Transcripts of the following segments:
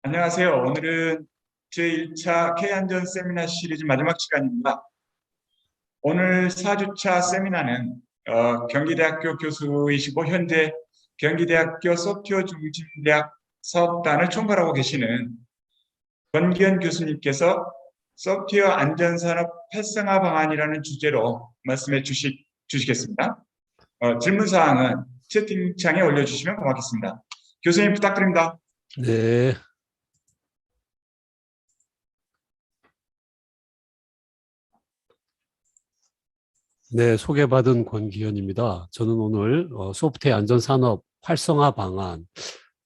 안녕하세요. 오늘은 제1차 K안전 세미나 시리즈 마지막 시간입니다. 오늘 4주차 세미나는 경기대학교 교수이시고 현재 경기대학교 소프트웨어 중심대학 사업단을 총괄하고 계시는 권기현 교수님께서 소프트웨어 안전산업 활성화 방안이라는 주제로 말씀해 주시겠습니다. 질문사항은 채팅창에 올려주시면 고맙겠습니다. 교수님 부탁드립니다. 네. 네, 소개받은 권기현입니다. 저는 오늘 소프트웨어 안전산업 활성화 방안,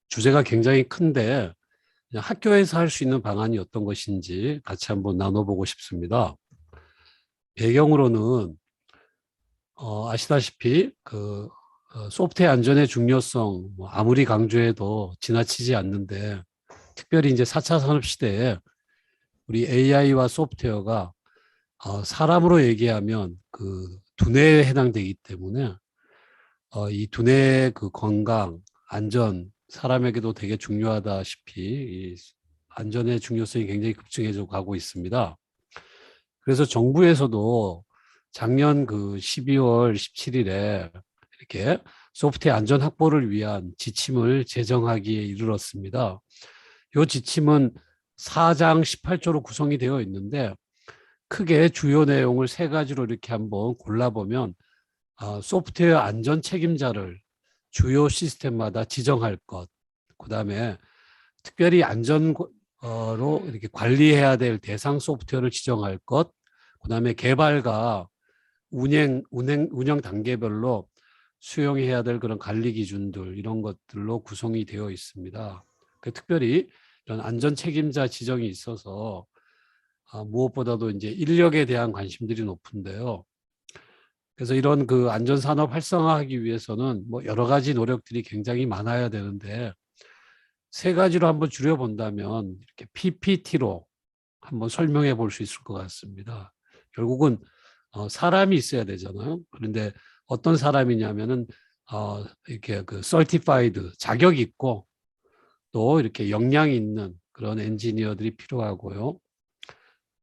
주제가 굉장히 큰데 그냥 학교에서 할 수 있는 방안이 어떤 것인지 같이 한번 나눠보고 싶습니다. 배경으로는 아시다시피 소프트웨어 안전의 중요성 아무리 강조해도 지나치지 않는데, 특별히 이제 4차 산업 시대에 우리 AI와 소프트웨어가 사람으로 얘기하면 그 두뇌에 해당되기 때문에 이 두뇌의 그 건강, 안전, 사람에게도 되게 중요하다시피 이 안전의 중요성이 굉장히 급증해져 가고 있습니다. 그래서 정부에서도 작년 그 12월 17일에 이렇게 소프트웨어 안전 확보를 위한 지침을 제정하기에 이르렀습니다. 이 지침은 4장 18조로 구성이 되어 있는데, 크게 주요 내용을 세 가지로 이렇게 한번 골라보면 소프트웨어 안전 책임자를 주요 시스템마다 지정할 것, 그다음에 특별히 안전로 이렇게 관리해야 될 대상 소프트웨어를 지정할 것, 그다음에 개발과 운영 단계별로 수용해야 될 그런 관리 기준들, 이런 것들로 구성이 되어 있습니다. 특별히 이런 안전 책임자 지정이 있어서 무엇보다도 이제 인력에 대한 관심들이 높은데요. 그래서 이런 그 안전산업 활성화하기 위해서는 뭐 여러 가지 노력들이 굉장히 많아야 되는데, 세 가지로 한번 줄여본다면 이렇게 PPT로 한번 설명해 볼 수 있을 것 같습니다. 결국은 사람이 있어야 되잖아요. 그런데 어떤 사람이냐면은 이렇게 그 certified, 자격 있고 또 이렇게 역량이 있는 그런 엔지니어들이 필요하고요.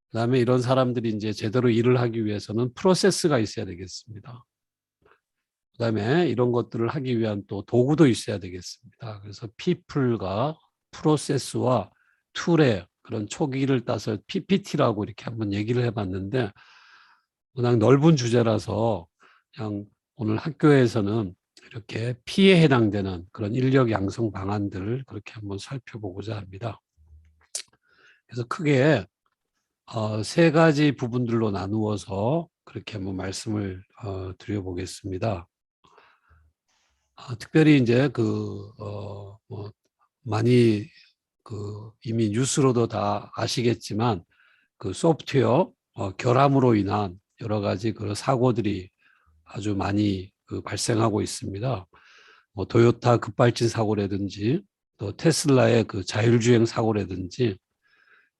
그다음에 이런 사람들이 이제 제대로 일을 하기 위해서는 프로세스가 있어야 되겠습니다. 그다음에 이런 것들을 하기 위한 또 도구도 있어야 되겠습니다. 그래서 people과 프로세스와 툴의 그런 초기를 따서 PPT라고 이렇게 한번 얘기를 해봤는데, 워낙 넓은 주제라서 그냥 오늘 학교에서는 이렇게 P에 해당되는 그런 인력 양성 방안들을 그렇게 한번 살펴보고자 합니다. 그래서 크게 세 가지 부분들로 나누어서 그렇게 한번 말씀을 드려보겠습니다. 특별히 이제 뭐 많이 이미 뉴스로도 다 아시겠지만 그 소프트웨어 결함으로 인한 여러 가지 그 사고들이 아주 많이 발생하고 있습니다. 뭐 도요타 급발진 사고라든지 또 테슬라의 그 자율주행 사고라든지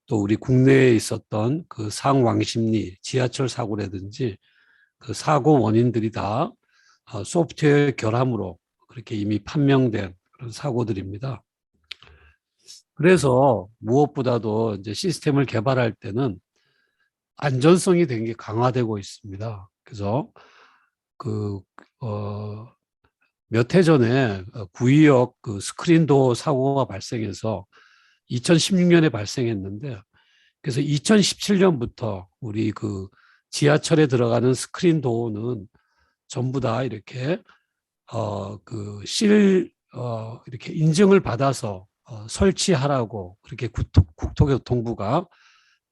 또 우리 국내에 있었던 그 상왕십리 지하철 사고라든지 그 사고 원인들이 다 소프트웨어 결함으로 그렇게 이미 판명된 그런 사고들입니다. 그래서 무엇보다도 이제 시스템을 개발할 때는 안전성이 되게 강화되고 있습니다. 그래서 몇 해 전에 구의역 그 스크린도어 사고가 발생해서 2016년에 발생했는데, 그래서 2017년부터 우리 그 지하철에 들어가는 스크린도어는 전부 다 이렇게 이렇게 인증을 받아서 설치하라고 그렇게 국토교통부가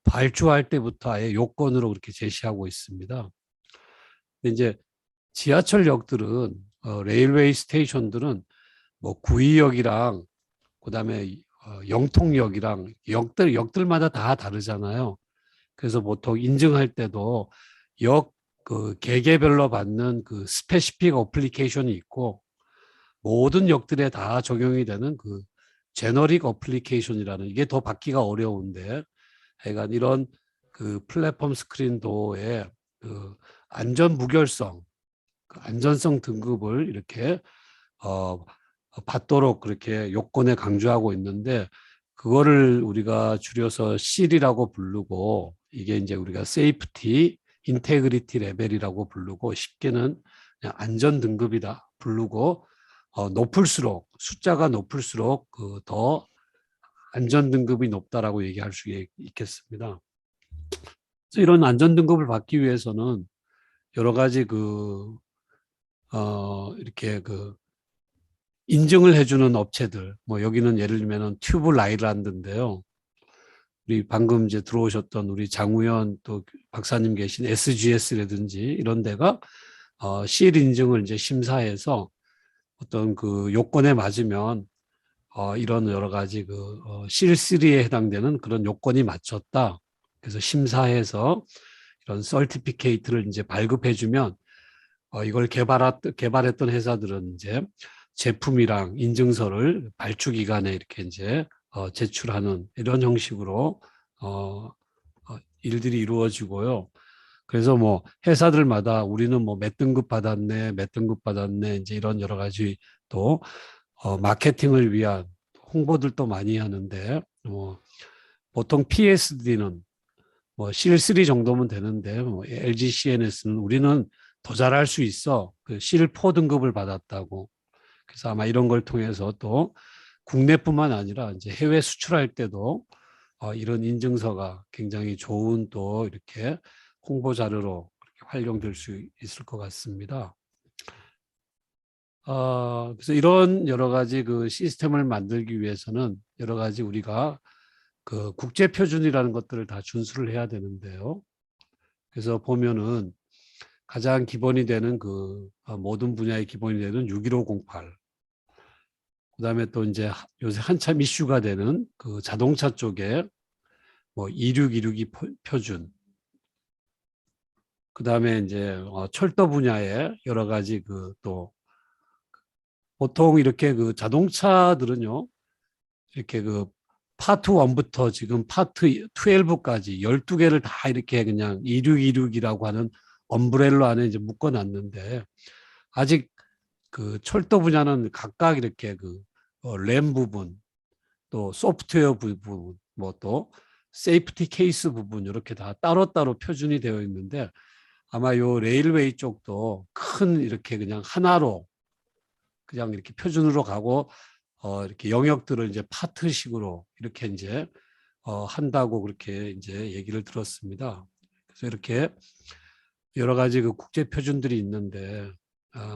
발주할 때부터 아예 요건으로 그렇게 제시하고 있습니다. 근데 이제 지하철역들은 레일웨이 스테이션들은 뭐 구의역이랑 그다음에 영통역이랑 역들마다 다 다르잖아요. 그래서 보통 인증할 때도 역 그 개개별로 받는 그 스페시픽 어플리케이션이 있고, 모든 역들에 다 적용이 되는 그 제너릭 어플리케이션이라는, 이게 더 받기가 어려운데, 하여간 이런 그 플랫폼 스크린 도어의 그 안전 무결성, 그 안전성 등급을 이렇게 받도록 그렇게 요건에 강조하고 있는데, 그거를 우리가 줄여서 SIL이라고 부르고, 이게 이제 우리가 세이프티 인테그리티 레벨이라고 부르고, 쉽게는 그냥 안전 등급이다 부르고, 높을수록 숫자가 높을수록 더 안전 등급이 높다라고 얘기할 수 있겠습니다. 그래서 이런 안전 등급을 받기 위해서는 여러 가지 이렇게 인증을 해주는 업체들, 뭐 여기는 예를 들면 튜브 라이란드인데요. 우리 방금 이제 들어오셨던 우리 장우현 또 박사님 계신 SGS라든지 이런 데가 CL 인증을 이제 심사해서 어떤 요건에 맞으면 이런 여러 가지 CL3에 해당되는 그런 요건이 맞췄다. 그래서 심사해서 이런 서티피케이트를 이제 발급해주면 이걸 개발했던 회사들은 이제 제품이랑 인증서를 발주기관에 이렇게 이제 제출하는 이런 형식으로 일들이 이루어지고요. 그래서 뭐 회사들마다 우리는 뭐 몇 등급 받았네, 몇 등급 받았네, 이제 이런 여러 가지 또 마케팅을 위한 홍보들도 많이 하는데, 보통 PSD는 뭐 CL3 정도면 되는데, 뭐 LG CNS는 우리는 더 잘할 수 있어. CL4 등급을 받았다고. 그래서 아마 이런 걸 통해서 또 국내뿐만 아니라 이제 해외 수출할 때도 이런 인증서가 굉장히 좋은 또 이렇게 홍보 자료로 활용될 수 있을 것 같습니다. 그래서 이런 여러 가지 시스템을 만들기 위해서는 여러 가지 우리가 국제 표준이라는 것들을 다 준수를 해야 되는데요. 그래서 보면은 가장 기본이 되는 모든 분야의 기본이 되는 61508. 그다음에 또 이제 요새 한참 이슈가 되는 자동차 쪽에 뭐 26262 표준. 그다음에 이제 철도 분야에 여러 가지 또 보통 이렇게 자동차들은요. 이렇게 파트 1부터 지금 파트 12까지 12개를 다 이렇게 그냥 2626이라고 하는 엄브렐러 안에 이제 묶어 놨는데, 아직 철도 분야는 각각 이렇게 램 부분, 또 소프트웨어 부분, 뭐 또 세이프티 케이스 부분 이렇게 다 따로따로 표준이 되어 있는데, 아마 요 레일웨이 쪽도 큰 이렇게 그냥 하나로 그냥 이렇게 표준으로 가고 이렇게 영역들을 이제 파트식으로 이렇게 이제 한다고 그렇게 이제 얘기를 들었습니다. 그래서 이렇게 여러 가지 국제 표준들이 있는데,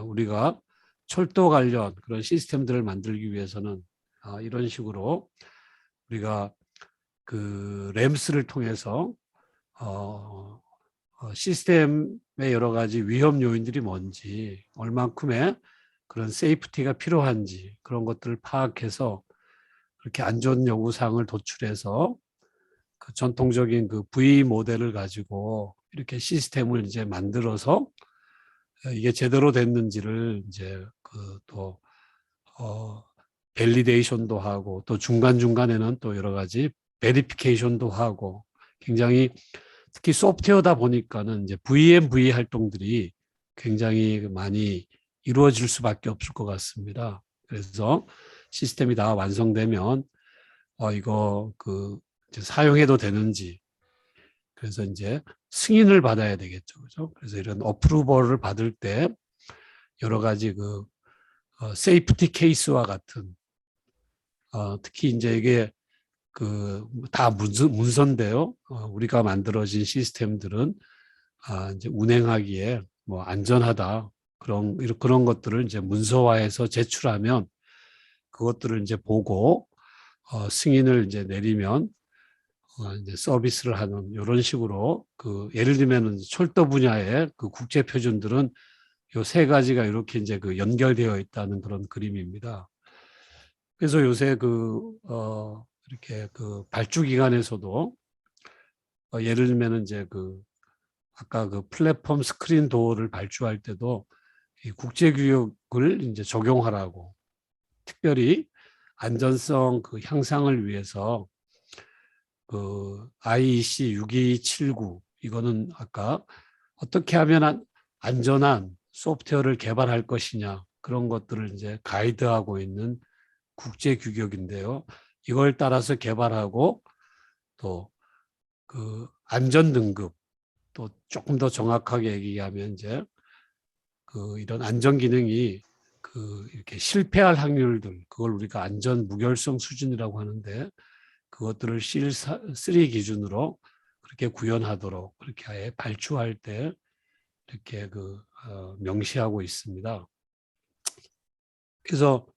우리가 철도 관련 그런 시스템들을 만들기 위해서는 이런 식으로 우리가 램스를 통해서 시스템의 여러 가지 위험 요인들이 뭔지, 얼만큼의 그런 세이프티가 필요한지 그런 것들을 파악해서 그렇게 안전 요구사항을 도출해서 전통적인 V 모델을 가지고 이렇게 시스템을 이제 만들어서 이게 제대로 됐는지를 이제 또 밸리데이션도 하고, 또 중간중간에는 또 여러 가지 베리피케이션도 하고, 굉장히 특히 소프트웨어다 보니까는 이제 VMV 활동들이 굉장히 많이 이루어질 수밖에 없을 것 같습니다. 그래서 시스템이 다 완성되면 이거 이제 사용해도 되는지, 그래서 이제 승인을 받아야 되겠죠, 그죠? 그래서 이런 어프루벌을 받을 때 여러 가지 세이프티 케이스와 같은 특히 이제 이게 다 문서인데요. 우리가 만들어진 시스템들은 이제 운행하기에 뭐 안전하다 그런 것들을 이제 문서화해서 제출하면 그것들을 이제 보고 승인을 이제 내리면 이제 서비스를 하는 이런 식으로 예를 들면 철도 분야의 국제 표준들은 요 세 가지가 이렇게 이제 연결되어 있다는 그런 그림입니다. 그래서 요새 이렇게 발주기관에서도 예를 들면 이제 아까 플랫폼 스크린 도어를 발주할 때도 이 국제 규격을 이제 적용하라고, 특별히 안전성 향상을 위해서 IEC 6279 이거는 아까 어떻게 하면 안전한 소프트웨어를 개발할 것이냐 그런 것들을 이제 가이드하고 있는 국제 규격인데요. 이걸 따라서 개발하고 또 그 안전 등급 또 조금 더 정확하게 얘기하면 이제 그 이런 안전 기능이 그 이렇게 실패할 확률들 그걸 우리가 안전 무결성 수준이라고 하는데 그것들을 C3 기준으로 그렇게 구현하도록 그렇게 아예 발주할 때 이렇게 명시하고 있습니다. 그래서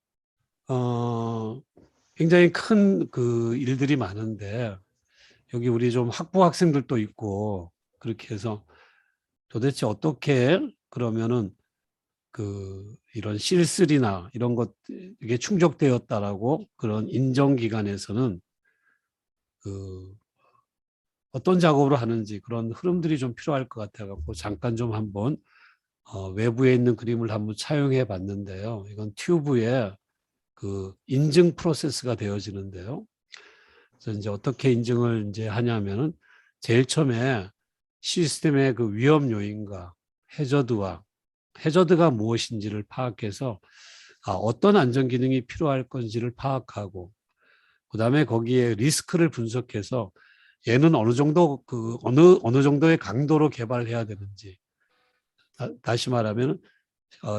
굉장히 큰 그 일들이 많은데 여기 우리 좀 학부 학생들도 있고 그렇게 해서 도대체 어떻게 그러면은 그 이런 C3나 이런 것 이게 충족되었다라고 그런 인정기관에서는 그 어떤 작업을 하는지 그런 흐름들이 좀 필요할 것 같아갖고 잠깐 좀 한번 외부에 있는 그림을 한번 차용해 봤는데요. 이건 튜브에 그 인증 프로세스가 되어지는데요. 그래서 이제 어떻게 인증을 이제 하냐면은 제일 처음에 시스템의 그 위험 요인과 해저드가 무엇인지를 파악해서 어떤 안전 기능이 필요할 건지를 파악하고 그다음에 거기에 리스크를 분석해서 얘는 어느 정도 어느 정도의 강도로 개발해야 되는지 다시 말하면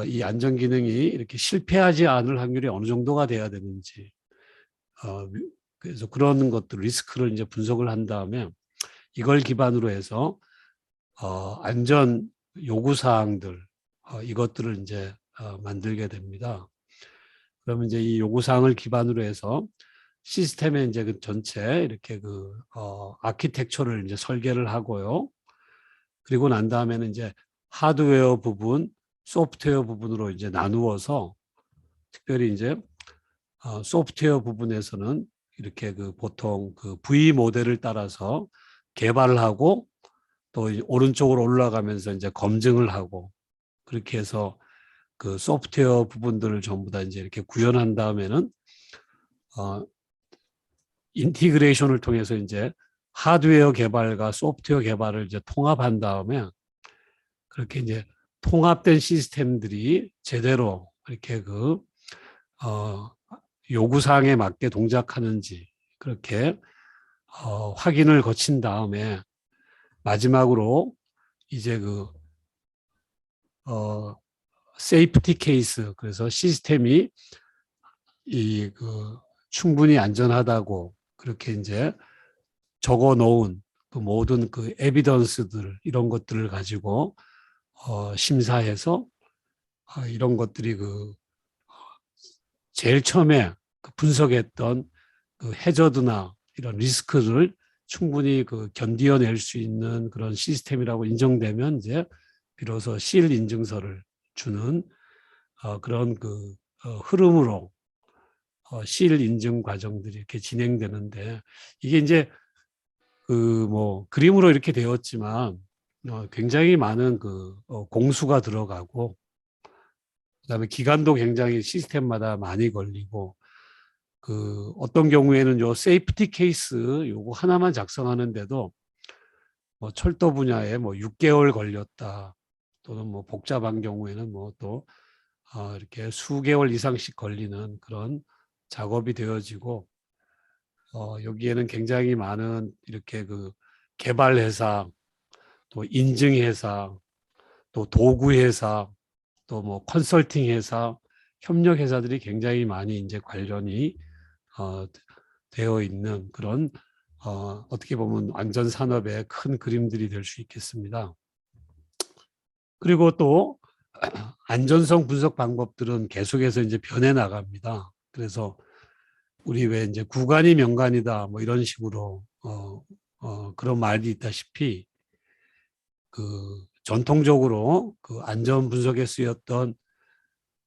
이 안전 기능이 이렇게 실패하지 않을 확률이 어느 정도가 돼야 되는지 그래서 그런 것들 리스크를 이제 분석을 한 다음에 이걸 기반으로 해서 안전 요구 사항들 이것들을 이제 만들게 됩니다. 그러면 이제 이 요구 사항을 기반으로 해서 시스템의 이제 그 전체 이렇게 아키텍처를 이제 설계를 하고요. 그리고 난 다음에는 이제 하드웨어 부분, 소프트웨어 부분으로 이제 나누어서 특별히 이제 소프트웨어 부분에서는 이렇게 보통 그 V 모델을 따라서 개발을 하고 또 오른쪽으로 올라가면서 이제 검증을 하고 그렇게 해서 그 소프트웨어 부분들을 전부 다 이제 이렇게 구현한 다음에는 인티그레이션을 통해서 이제 하드웨어 개발과 소프트웨어 개발을 이제 통합한 다음에 그렇게 이제 통합된 시스템들이 제대로 이렇게 요구사항에 맞게 동작하는지 그렇게 확인을 거친 다음에 마지막으로 이제 세이프티 케이스 그래서 시스템이 충분히 안전하다고 그렇게 이제 적어 놓은 그 모든 그 에비던스들 이런 것들을 가지고 심사해서 이런 것들이 제일 처음에 분석했던 해저드나 이런 리스크를 충분히 견디어낼 수 있는 그런 시스템이라고 인정되면 이제 비로소 실 인증서를 주는 그런 흐름으로 실 인증 과정들이 이렇게 진행되는데 이게 이제 그림으로 이렇게 되었지만 굉장히 많은 공수가 들어가고 그다음에 기간도 굉장히 시스템마다 많이 걸리고 어떤 경우에는 요 세이프티 케이스 요거 하나만 작성하는데도 뭐 철도 분야에 뭐 6개월 걸렸다 또는 뭐 복잡한 경우에는 뭐 또 이렇게 수개월 이상씩 걸리는 그런 작업이 되어지고 여기에는 굉장히 많은 이렇게 개발 회사 또 인증 회사 또 도구 회사 또 뭐 컨설팅 회사 협력 회사들이 굉장히 많이 이제 관련이 되어 있는 그런 어떻게 보면 안전 산업의 큰 그림들이 될 수 있겠습니다. 그리고 또 안전성 분석 방법들은 계속해서 이제 변해 나갑니다. 그래서 우리 왜 이제 구간이 명간이다 뭐 이런 식으로 그런 말이 있다시피 전통적으로 안전 분석에 쓰였던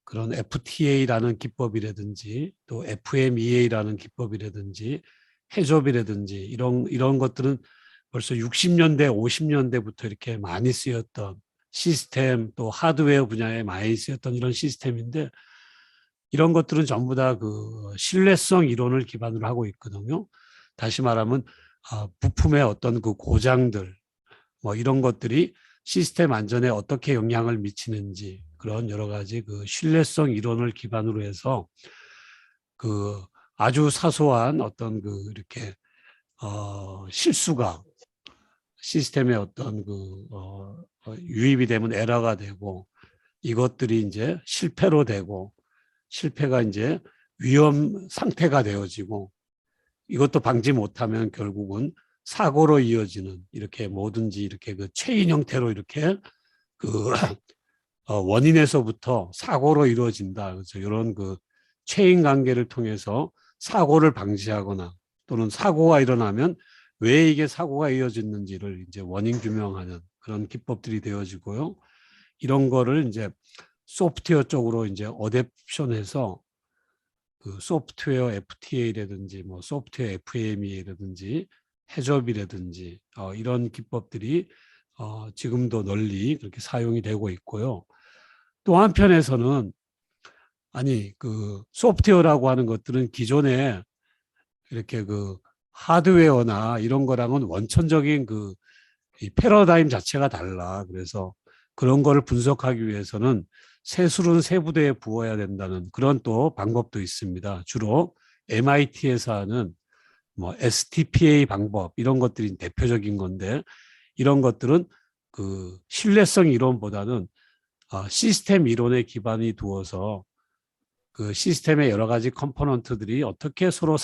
그런 FTA라는 기법이라든지 또 FMEA라는 기법이라든지 해좁이라든지 이런 것들은 벌써 60년대, 50년대부터 이렇게 많이 쓰였던 시스템 또 하드웨어 분야에 많이 쓰였던 이런 시스템인데 이런 것들은 전부 다 신뢰성 이론을 기반으로 하고 있거든요. 다시 말하면 부품의 어떤 고장들 뭐 이런 것들이 시스템 안전에 어떻게 영향을 미치는지 그런 여러 가지 신뢰성 이론을 기반으로 해서 아주 사소한 어떤 이렇게 실수가 시스템에 어떤 유입이 되면 에러가 되고, 이것들이 이제 실패로 되고, 실패가 이제 위험 상태가 되어지고, 이것도 방지 못하면 결국은 사고로 이어지는, 이렇게 뭐든지 이렇게 체인 형태로 이렇게 그 원인에서부터 사고로 이루어진다. 그래서 이런 체인 관계를 통해서 사고를 방지하거나, 또는 사고가 일어나면 왜 이게 사고가 이어졌는지를 이제 원인 규명하는 그런 기법들이 되어지고요. 이런 거를 이제 소프트웨어 쪽으로 이제 어댑션해서 소프트웨어 FTA라든지 뭐 소프트웨어 FMEA라든지 해접이라든지 이런 기법들이 지금도 널리 그렇게 사용이 되고 있고요. 또 한편에서는 아니 소프트웨어라고 하는 것들은 기존에 이렇게 하드웨어나 이런 거랑은 원천적인 이 패러다임 자체가 달라. 그래서 그런 거를 분석하기 위해서는 세술은 세부대에 부어야 된다는 그런 또 방법도 있습니다. 주로 MIT에서 하는 뭐 STPA 방법 이런 것들이 대표적인 건데, 이런 것들은 신뢰성 이론보다는 시스템 이론에 기반이 두어서 시스템의 여러 가지 컴포넌트들이 어떻게 서로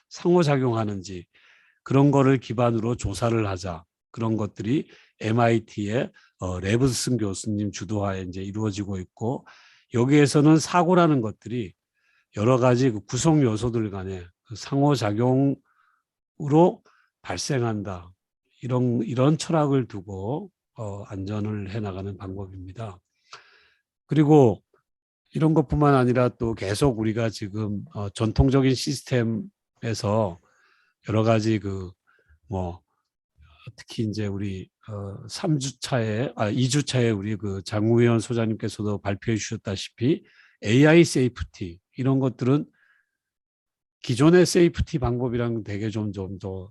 상호작용하는지 그런 거를 기반으로 조사를 하자. 그런 것들이 MIT의 레브슨 교수님 주도하에 이제 이루어지고 있고, 여기에서는 사고라는 것들이 여러 가지 구성 요소들 간의 상호작용으로 발생한다. 이런 철학을 두고 안전을 해나가는 방법입니다. 그리고 이런 것뿐만 아니라 또 계속 우리가 지금 전통적인 시스템에서 여러 가지 뭐 특히 이제 우리 2주차에 우리 장우현 소장님께서도 발표해 주셨다시피 AI 세이프티 이런 것들은 기존의 세이프티 방법이랑 되게 좀 더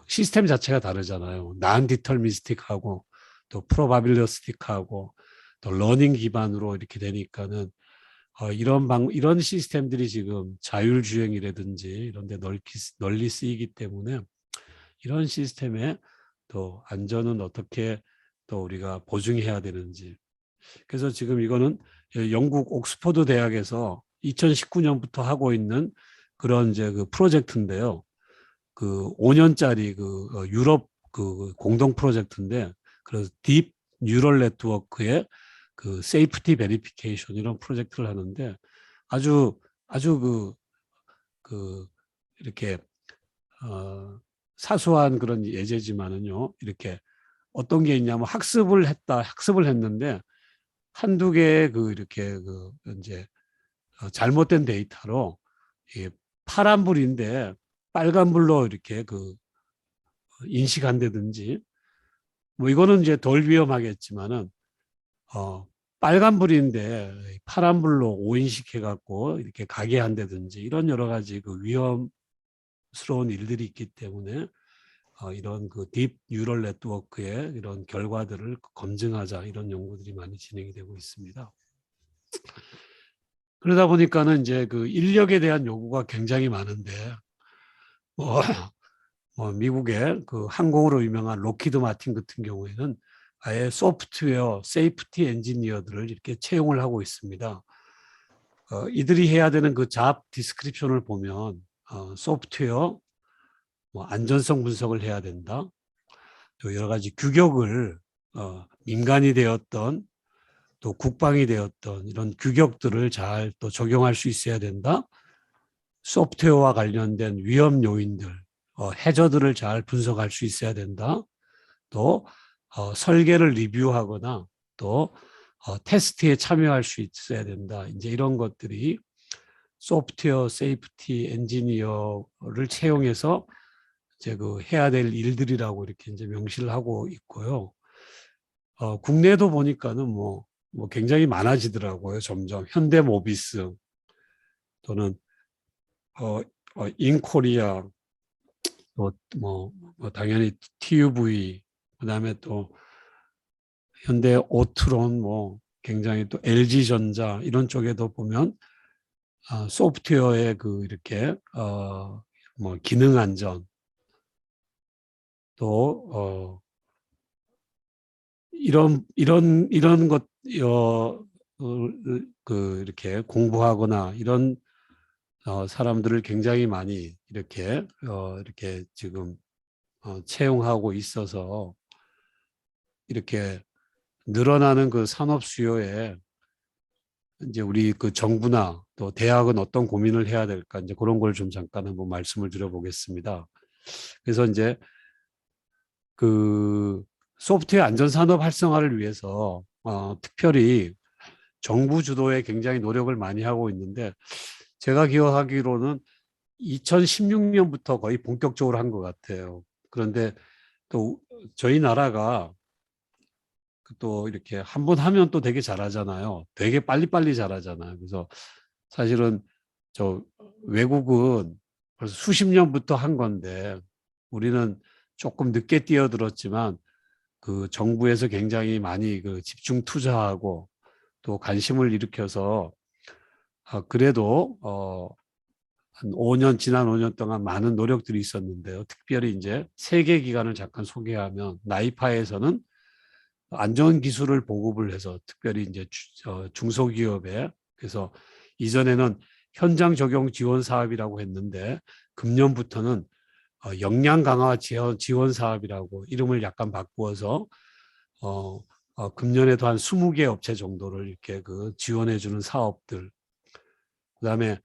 시스템 자체가 다르잖아요. 난 디터미스틱하고 또 프로바빌리스틱하고 또 러닝 기반으로 이렇게 되니까는 이런 시스템들이 지금 자율주행이라든지 이런 데 널리 쓰이기 때문에 이런 시스템의 또 안전은 어떻게 또 우리가 보증해야 되는지. 그래서 지금 이거는 영국 옥스퍼드 대학에서 2019년부터 하고 있는 그런 이제 프로젝트인데요. 5년짜리 유럽 공동 프로젝트인데, 그래서 딥 뉴럴 네트워크의 세이프티 베리피케이션 이런 프로젝트를 하는데, 아주 이렇게 사소한 그런 예제지만은요, 이렇게 어떤 게 있냐면 학습을 했는데 한두 개의 이렇게 이제 잘못된 데이터로 파란불인데 빨간불로 이렇게 인식한다든지, 뭐 이거는 이제 덜 위험하겠지만은 빨간불인데 파란불로 오인식해 갖고 이렇게 가게 한다든지 이런 여러 가지 위험스러운 일들이 있기 때문에 이런 딥 뉴럴 네트워크의 이런 결과들을 검증하자, 이런 연구들이 많이 진행이 되고 있습니다. 그러다 보니까는 이제 인력에 대한 요구가 굉장히 많은데, 미국의 항공으로 유명한 록히드 마틴 같은 경우에는 아예 소프트웨어 세이프티 엔지니어들을 이렇게 채용을 하고 있습니다. 이들이 해야 되는 잡 디스크립션을 보면 소프트웨어 안전성 분석을 해야 된다. 또 여러 가지 규격을 민간이 되었던 또 국방이 되었던 이런 규격들을 잘 또 적용할 수 있어야 된다. 소프트웨어와 관련된 위험 요인들, 해저들을 잘 분석할 수 있어야 된다. 또 설계를 리뷰하거나 또 테스트에 참여할 수 있어야 된다. 이제 이런 것들이 소프트웨어 세이프티 엔지니어를 채용해서 이제 해야 될 일들이라고 이렇게 이제 명시를 하고 있고요. 국내도 보니까는 뭐 굉장히 많아지더라고요. 점점 현대모비스 또는 인코리아, 또 당연히 TUV, 그다음에 또 현대 오트론, 굉장히 또 LG전자 이런 쪽에도 보면 소프트웨어의 그 이렇게 뭐 기능 안전 또 이런 것 그 이렇게 공부하거나 이런 사람들을 굉장히 많이 이렇게 지금 채용하고 있어서 이렇게 늘어나는 그 산업 수요에 이제 우리 그 정부나 또 대학은 어떤 고민을 해야 될까 이제 그런 걸 좀 잠깐 한번 말씀을 드려보겠습니다. 그래서 이제 그 소프트웨어 안전 산업 활성화를 위해서 특별히 정부 주도에 굉장히 노력을 많이 하고 있는데 제가 기억하기로는 2016년부터 거의 본격적으로 한 것 같아요. 그런데 또 저희 나라가 또 이렇게 한 번 하면 또 되게 잘하잖아요. 되게 빨리빨리 잘하잖아요. 그래서 사실은 저 외국은 벌써 수십 년부터 한 건데 우리는 조금 늦게 뛰어들었지만 그 정부에서 굉장히 많이 그 집중 투자하고 또 관심을 일으켜서 그래도 한 5년 지난 5년 동안 많은 노력들이 있었는데요. 특별히 이제 세계 기관을 잠깐 소개하면 나이파에서는 안전 기술을 보급을 해서 특별히 이제 중소기업에 그래서 이전에는 현장 적용 지원 사업이라고 했는데 금년부터는 역량 강화 지원 사업이라고 이름을 약간 바꾸어서 금년에도 한 20개 업체 정도를 이렇게 그 지원해 주는 사업들 그다음에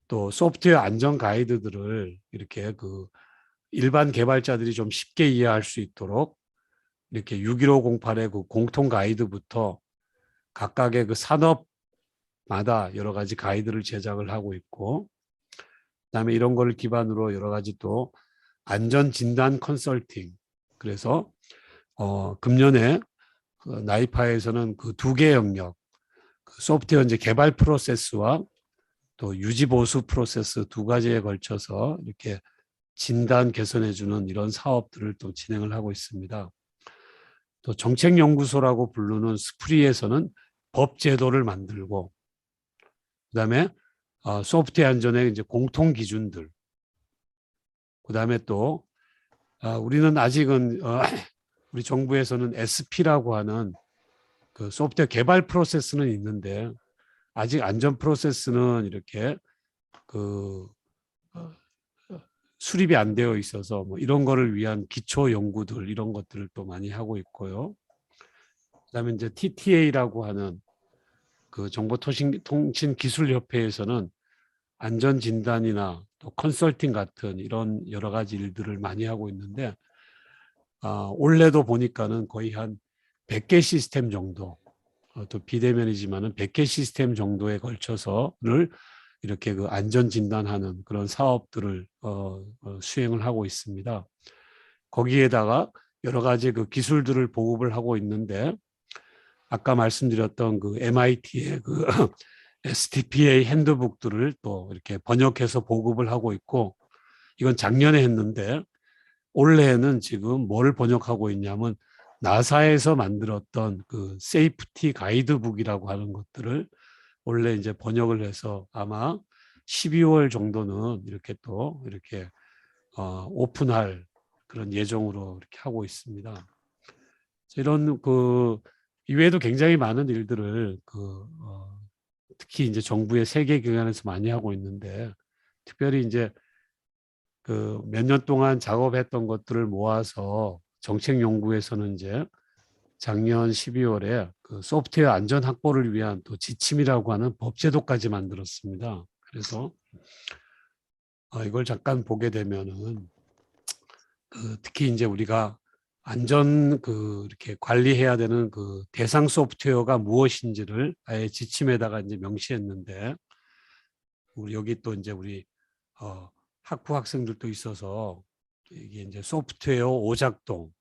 또 소프트웨어 안전 가이드들을 이렇게 그 일반 개발자들이 좀 쉽게 이해할 수 있도록 이렇게 61508의 그 공통 가이드부터 각각의 그 산업마다 여러 가지 가이드를 제작을 하고 있고 그다음에 이런 걸 기반으로 여러 가지 또 안전 진단 컨설팅 그래서 금년에 나이파에서는 그 두 개 영역 그 소프트웨어 이제 개발 프로세스와 또 유지 보수 프로세스 두 가지에 걸쳐서 이렇게 진단 개선해 주는 이런 사업들을 또 진행을 하고 있습니다. 또 정책연구소라고 부르는 스프리에서는 법 제도를 만들고 그다음에 소프트웨어 안전의 이제 공통 기준들 그다음에 또 우리는 아직은 우리 정부에서는 SP라고 하는 그 소프트웨어 개발 프로세스는 있는데 아직 안전 프로세스는 이렇게 그 수립이 안 되어 있어서 뭐 이런 거를 위한 기초 연구들 이런 것들을 또 많이 하고 있고요. 그다음에 이제 TTA라고 하는 그 정보통신기술협회에서는 안전 진단이나 또 컨설팅 같은 이런 여러 가지 일들을 많이 하고 있는데 올해도 보니까는 거의 한 100개 시스템 정도 또 비대면이지만은 100개 시스템 정도에 걸쳐서를 이렇게 그 안전 진단하는 그런 사업들을 수행을 하고 있습니다. 거기에다가 여러 가지 그 기술들을 보급을 하고 있는데 아까 말씀드렸던 그 MIT의 그 STPA 핸드북들을 또 이렇게 번역해서 보급을 하고 있고 이건 작년에 했는데 올해는 지금 뭘 번역하고 있냐면 나사에서 만들었던 그 세이프티 가이드북이라고 하는 것들을 원래 이제 번역을 해서 아마 12월 정도는 이렇게 또 이렇게 오픈할 그런 예정으로 이렇게 하고 있습니다. 이런 그 이외에도 굉장히 많은 일들을 특히 이제 정부의 세계 기관에서 많이 하고 있는데 특별히 이제 그 몇 년 동안 작업했던 것들을 모아서 정책연구에서는 이제 작년 12월에 그 소프트웨어 안전 확보를 위한 또 지침이라고 하는 법제도까지 만들었습니다. 그래서 이걸 잠깐 보게 되면은 특히 이제 우리가 안전 이렇게 관리해야 되는 그 대상 소프트웨어가 무엇인지를 아예 지침에다가 이제 명시했는데 우리 여기 또 이제 우리 학부 학생들도 있어서 이게 이제 소프트웨어 오작동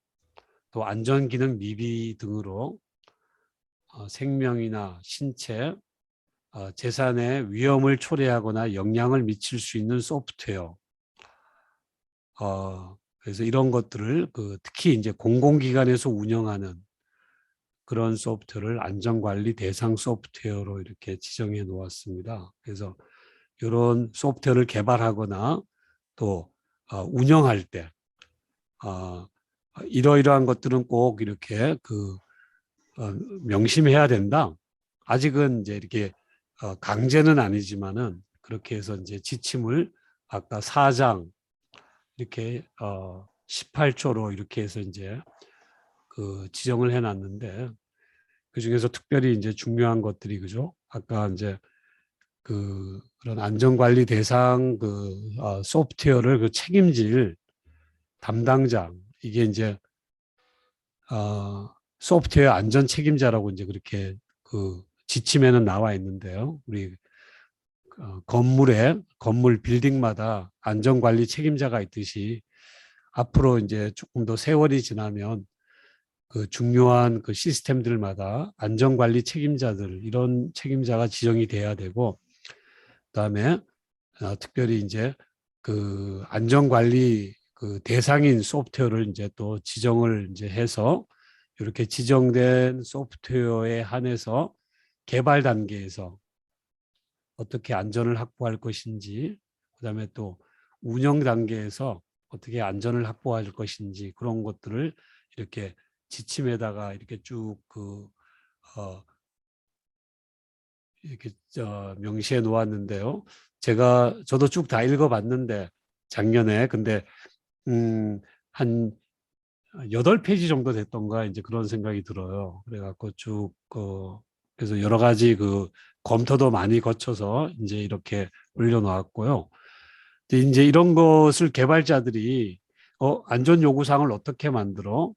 또 안전 기능 미비 등으로 생명이나 신체, 재산의 위험을 초래하거나 영향을 미칠 수 있는 소프트웨어. 그래서 이런 것들을 특히 이제 공공기관에서 운영하는 그런 소프트웨어를 안전관리 대상 소프트웨어로 이렇게 지정해 놓았습니다. 그래서 이런 소프트웨어를 개발하거나 또 운영할 때 이러이러한 것들은 꼭 이렇게 명심해야 된다. 아직은 이제 이렇게 강제는 아니지만은 그렇게 해서 이제 지침을 아까 4장 이렇게 18조로 이렇게 해서 이제 지정을 해놨는데 그 중에서 특별히 이제 중요한 것들이 그죠? 아까 이제 그런 안전관리 대상 소프트웨어를 책임질 담당자 이게 이제 소프트웨어 안전 책임자라고 이제 그렇게 지침에는 나와 있는데요. 우리 건물 빌딩마다 안전관리 책임자가 있듯이 앞으로 이제 조금 더 세월이 지나면 중요한 시스템들마다 안전관리 책임자들 이런 책임자가 지정이 돼야 되고 그다음에 특별히 이제 안전관리 대상인 소프트웨어를 이제 또 지정을 이제 해서 이렇게 지정된 소프트웨어에 한해서 개발 단계에서 어떻게 안전을 확보할 것인지, 그다음에 또 운영 단계에서 어떻게 안전을 확보할 것인지 그런 것들을 이렇게 지침에다가 이렇게 쭉 이렇게 명시해 놓았는데요. 저도 쭉 다 읽어봤는데 작년에 근데 한 8페이지 정도 됐던가 이제 그런 생각이 들어요. 그래갖고 쭉 그래서 여러 가지 검토도 많이 거쳐서 이제 이렇게 올려놓았고요. 근데 이제 이런 것을 개발자들이 안전 요구사항을 어떻게 만들어?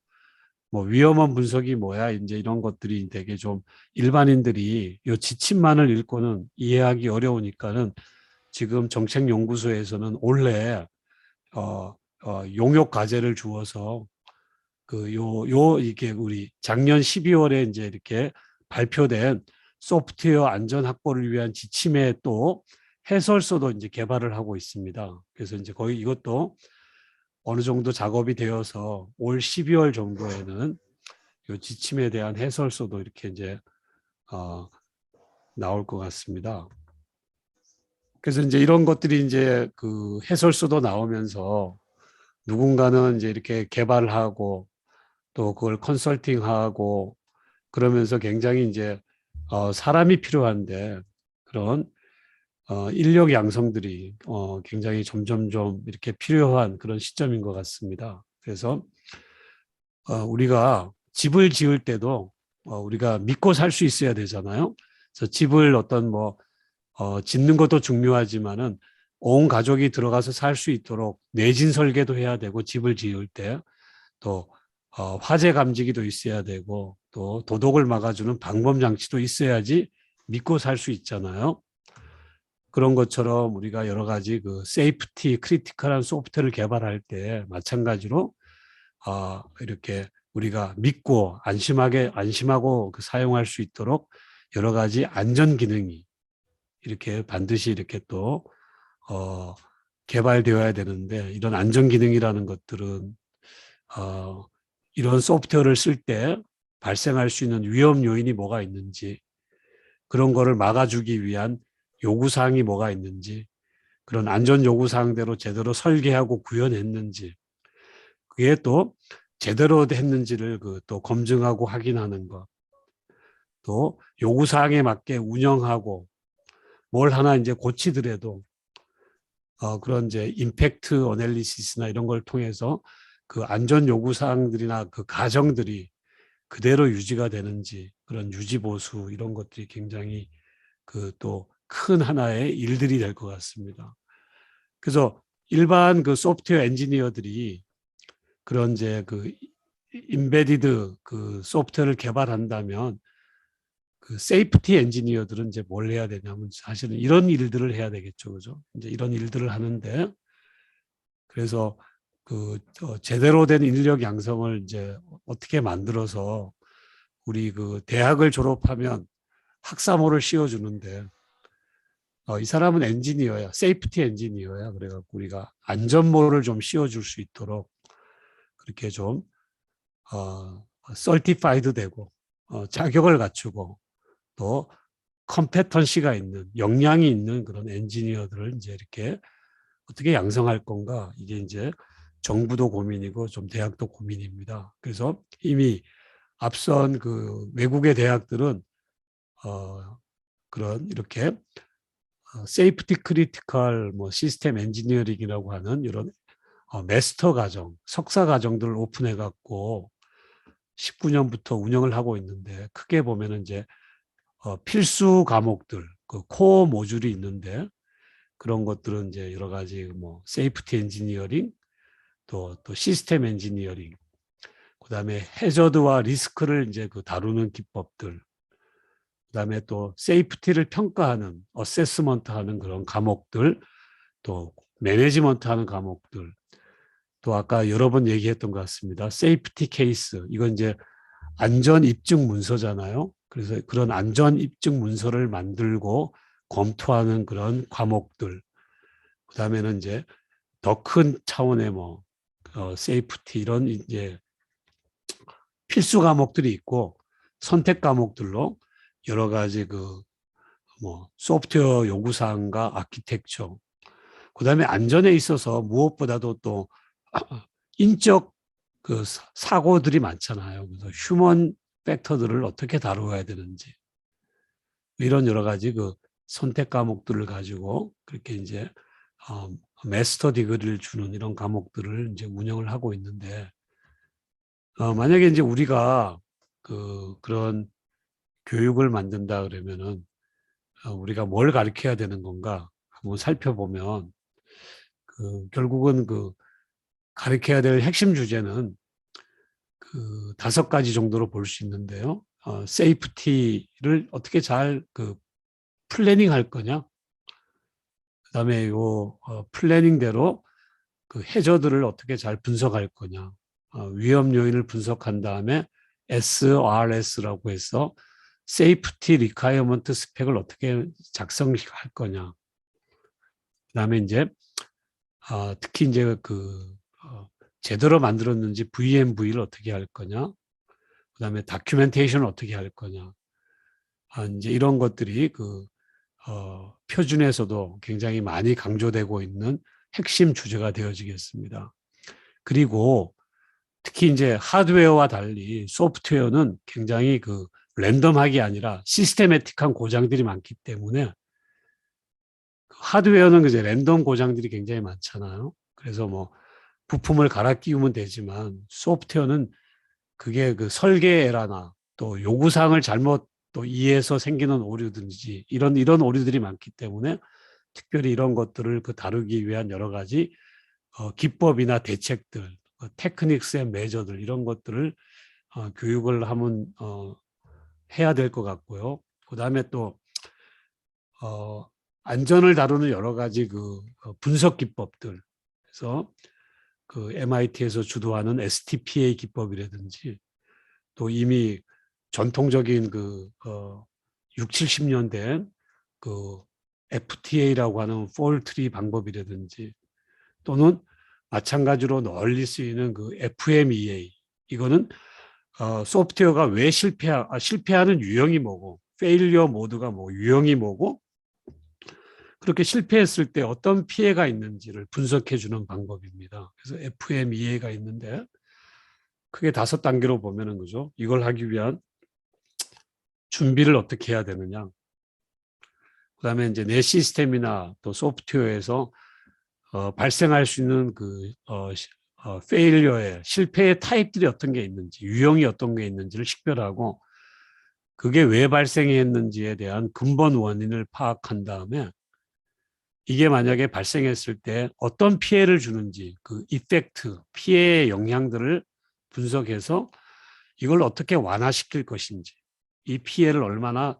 뭐 위험한 분석이 뭐야? 이제 이런 것들이 되게 좀 일반인들이 이 지침만을 읽고는 이해하기 어려우니까는 지금 정책연구소에서는 원래 용역 과제를 주어서 이게 우리 작년 12월에 이제 이렇게 발표된 소프트웨어 안전 확보를 위한 지침에 또 해설서도 이제 개발을 하고 있습니다. 그래서 이제 거의 이것도 어느 정도 작업이 되어서 올 12월 정도에는 이 지침에 대한 해설서도 이렇게 이제 나올 것 같습니다. 그래서 이제 이런 것들이 이제 해설서도 나오면서 누군가는 이제 이렇게 개발을 하고 또 그걸 컨설팅하고 그러면서 굉장히 이제 사람이 필요한데 그런 인력 양성들이 굉장히 점점점 이렇게 필요한 그런 시점인 것 같습니다. 그래서 우리가 집을 지을 때도 우리가 믿고 살 수 있어야 되잖아요. 그래서 집을 짓는 것도 중요하지만은 온 가족이 들어가서 살 수 있도록 내진 설계도 해야 되고 집을 지을 때 또 화재 감지기도 있어야 되고 또 도둑을 막아주는 방범 장치도 있어야지 믿고 살 수 있잖아요. 그런 것처럼 우리가 여러 가지 세이프티 크리티컬한 소프트웨어를 개발할 때 마찬가지로 이렇게 우리가 믿고 안심하고 사용할 수 있도록 여러 가지 안전 기능이 이렇게 반드시 이렇게 또 개발되어야 되는데 이런 안전 기능이라는 것들은 이런 소프트웨어를 쓸 때 발생할 수 있는 위험 요인이 뭐가 있는지 그런 거를 막아주기 위한 요구사항이 뭐가 있는지 그런 안전 요구사항대로 제대로 설계하고 구현했는지 그게 또 제대로 했는지를 또 검증하고 확인하는 것, 또 요구사항에 맞게 운영하고 뭘 하나 이제 고치더라도 그런 이제 임팩트 어널리시스나 이런 걸 통해서 안전 요구사항들이나 가정들이 그대로 유지가 되는지 그런 유지 보수 이런 것들이 굉장히 또 큰 하나의 일들이 될 것 같습니다. 그래서 일반 소프트웨어 엔지니어들이 그런 이제 인베디드 소프트웨어를 개발한다면 세이프티 엔지니어들은 이제 뭘 해야 되냐면 사실은 이런 일들을 해야 되겠죠, 그죠? 이제 이런 일들을 하는데 그래서 제대로 된 인력 양성을 이제 어떻게 만들어서 우리 대학을 졸업하면 학사모를 씌워주는데 이 사람은 엔지니어야, 세이프티 엔지니어야. 그래갖고 우리가 안전모를 좀 씌워줄 수 있도록 그렇게 좀 서티파이드 되고 자격을 갖추고 또 컴peten시가 있는, 역량이 있는 그런 엔지니어들을 이제 이렇게 어떻게 양성할 건가, 이게 이제 정부도 고민이고 좀 대학도 고민입니다. 그래서 이미 앞선 그 외국의 대학들은 그런 이렇게 세이프티 크리티컬 뭐 시스템 엔지니어링이라고 하는 이런 마스터 과정, 석사 과정들을 오픈해 갖고 19년부터 운영을 하고 있는데, 크게 보면은 이제 필수 과목들, 그 코어 모듈이 있는데, 그런 것들은 이제 여러 가지 뭐 세이프티 엔지니어링, 또 시스템 엔지니어링, 그다음에 해저드와 리스크를 이제 그 다루는 기법들, 그다음에 또 세이프티를 평가하는 어세스먼트 하는 그런 과목들, 또 매니지먼트 하는 과목들, 또 아까 여러 번 얘기했던 것 같습니다. 세이프티 케이스, 이건 이제 안전 입증 문서잖아요. 그래서 그런 안전 입증 문서를 만들고 검토하는 그런 과목들, 그다음에는 이제 더 큰 차원의 뭐 세이프티 이런 이제 필수 과목들이 있고, 선택 과목들로 여러 가지 그 뭐 소프트웨어 요구사항과 아키텍처, 그다음에 안전에 있어서 무엇보다도 또 인적 그 사고들이 많잖아요. 그래서 휴먼 팩터들을 어떻게 다루어야 되는지, 이런 여러 가지 그 선택 과목들을 가지고 그렇게 이제 마스터 디그리를 주는 이런 과목들을 이제 운영을 하고 있는데, 만약에 이제 우리가 그런 교육을 만든다 그러면은 우리가 뭘 가르쳐야 되는 건가 한번 살펴보면, 결국은 가르쳐야 될 핵심 주제는 5가지 정도로 볼 수 있는데요. 세이프티를 어떻게 잘 플래닝 할 거냐, 그다음에 요 플래닝대로 그 해저들을 어떻게 잘 분석할 거냐, 위험 요인을 분석한 다음에 SRS라고 해서 세이프티 리콰이어먼트 스펙을 어떻게 작성할 거냐, 그다음에 이제 특히 이제 제대로 만들었는지 VMV를 어떻게 할 거냐, 그다음에 다큐멘테이션을 어떻게 할 거냐, 이제 이런 것들이 표준에서도 굉장히 많이 강조되고 있는 핵심 주제가 되어지겠습니다. 그리고 특히 이제 하드웨어와 달리 소프트웨어는 굉장히 랜덤하게 아니라 시스테매틱한 고장들이 많기 때문에, 하드웨어는 이제 랜덤 고장들이 굉장히 많잖아요. 그래서 뭐 부품을 갈아 끼우면 되지만, 소프트웨어는 그게 설계 에러나 또 요구사항을 잘못 또 이해해서 생기는 오류든지 이런 오류들이 많기 때문에, 특별히 이런 것들을 다루기 위한 여러 가지 기법이나 대책들, 테크닉스 앤 메저들, 이런 것들을 교육을 하면 해야 될 것 같고요. 그다음에 또 안전을 다루는 여러 가지 분석 기법들, 그래서 MIT에서 주도하는 STPA 기법이라든지, 또 이미 전통적인 6, 70년 된 FTA라고 하는 폴트리 방법이라든지, 또는 마찬가지로 널리 쓰이는 FMEA, 이거는 소프트웨어가 왜 실패하는 유형이 뭐고, 페일리어 모드가 뭐, 유형이 뭐고, 그렇게 실패했을 때 어떤 피해가 있는지를 분석해 주는 방법입니다. 그래서 FMEA가 있는데, 크게 5단계로 보면은 그죠. 이걸 하기 위한 준비를 어떻게 해야 되느냐. 그다음에 이제 내 시스템이나 또 소프트웨어에서 발생할 수 있는 페일리어의 실패의 타입들이 어떤 게 있는지, 유형이 어떤 게 있는지를 식별하고, 그게 왜 발생했는지에 대한 근본 원인을 파악한 다음에, 이게 만약에 발생했을 때 어떤 피해를 주는지, 이펙트, 피해의 영향들을 분석해서 이걸 어떻게 완화시킬 것인지, 이 피해를 얼마나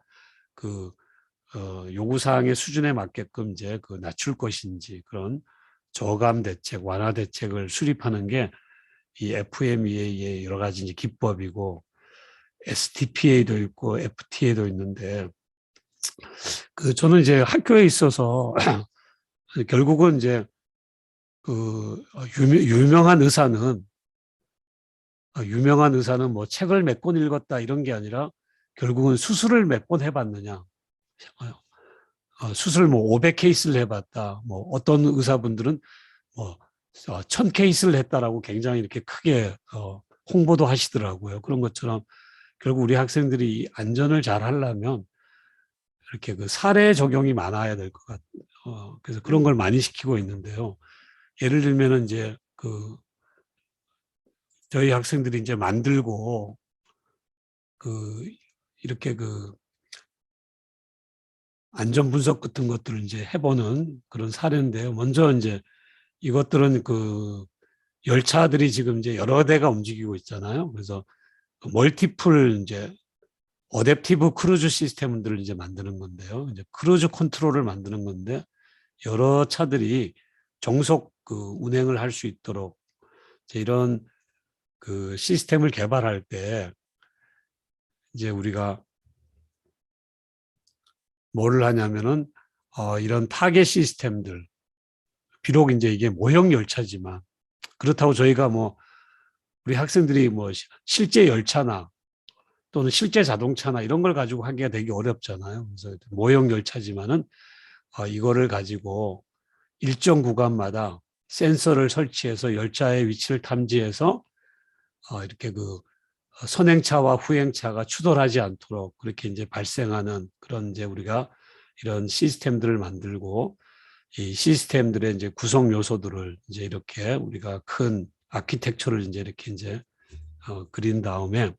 요구사항의 수준에 맞게끔 이제 낮출 것인지, 그런 저감 대책, 완화 대책을 수립하는 게 이 FMEA의 여러 가지 이제 기법이고, STPA도 있고 FTA도 있는데, 저는 이제 학교에 있어서 결국은 이제 유명한 의사는 뭐 책을 몇 권 읽었다 이런 게 아니라, 결국은 수술을 몇 번 해봤느냐, 수술 뭐 500케이스를 해봤다. 뭐 어떤 의사분들은 뭐 1000케이스를 했다라고 굉장히 이렇게 크게 홍보도 하시더라고요. 그런 것처럼 결국 우리 학생들이 이 안전을 잘 하려면 이렇게 그 사례 적용이 많아야 될 것 같아요. 그래서 그런 걸 많이 시키고 있는데요. 예를 들면은 이제 그 저희 학생들이 이제 만들고 그 이렇게 그 안전 분석 같은 것들을 이제 해보는 그런 사례인데요. 먼저 이제 이것들은 그 열차들이 지금 이제 여러 대가 움직이고 있잖아요. 그래서 그 멀티플 이제 어댑티브 크루즈 시스템들을 이제 만드는 건데요. 이제 크루즈 컨트롤을 만드는 건데 여러 차들이 정속 그 운행을 할 수 있도록 이제 이런 그 시스템을 개발할 때 이제 우리가 뭐를 하냐면은 이런 타겟 시스템들 비록 이제 이게 모형 열차지만 그렇다고 저희가 뭐 우리 학생들이 뭐 실제 열차나 또는 실제 자동차나 이런 걸 가지고 하기가 되게 어렵잖아요. 그래서 모형 열차지만은 이거를 가지고 일정 구간마다 센서를 설치해서 열차의 위치를 탐지해서 이렇게 그 선행차와 후행차가 추돌하지 않도록 그렇게 이제 발생하는 그런 이제 우리가 이런 시스템들을 만들고 이 시스템들의 이제 구성 요소들을 이제 이렇게 우리가 큰 아키텍처를 이제 그린 다음에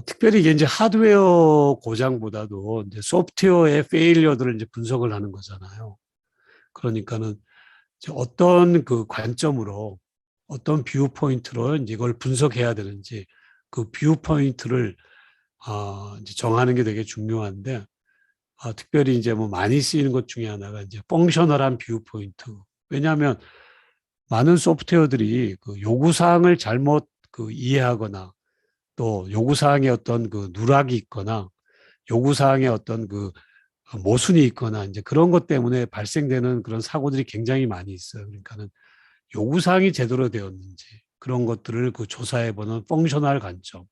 특별히 이게 이제 하드웨어 고장보다도 이제 소프트웨어의 페일리어들을 이제 분석을 하는 거잖아요. 그러니까는 이제 어떤 그 관점으로 어떤 뷰 포인트로 이제 이걸 분석해야 되는지 그 뷰 포인트를 이제 정하는 게 되게 중요한데 특별히 이제 뭐 많이 쓰이는 것 중에 하나가 이제 펑셔널한 뷰 포인트. 왜냐하면 많은 소프트웨어들이 그 요구사항을 잘못 그 이해하거나 또 요구사항에 어떤 그 누락이 있거나 요구사항에 어떤 그 모순이 있거나 이제 그런 것 때문에 발생되는 그런 사고들이 굉장히 많이 있어요. 그러니까는 요구사항이 제대로 되었는지 그런 것들을 그 조사해보는 펑셔널 관점.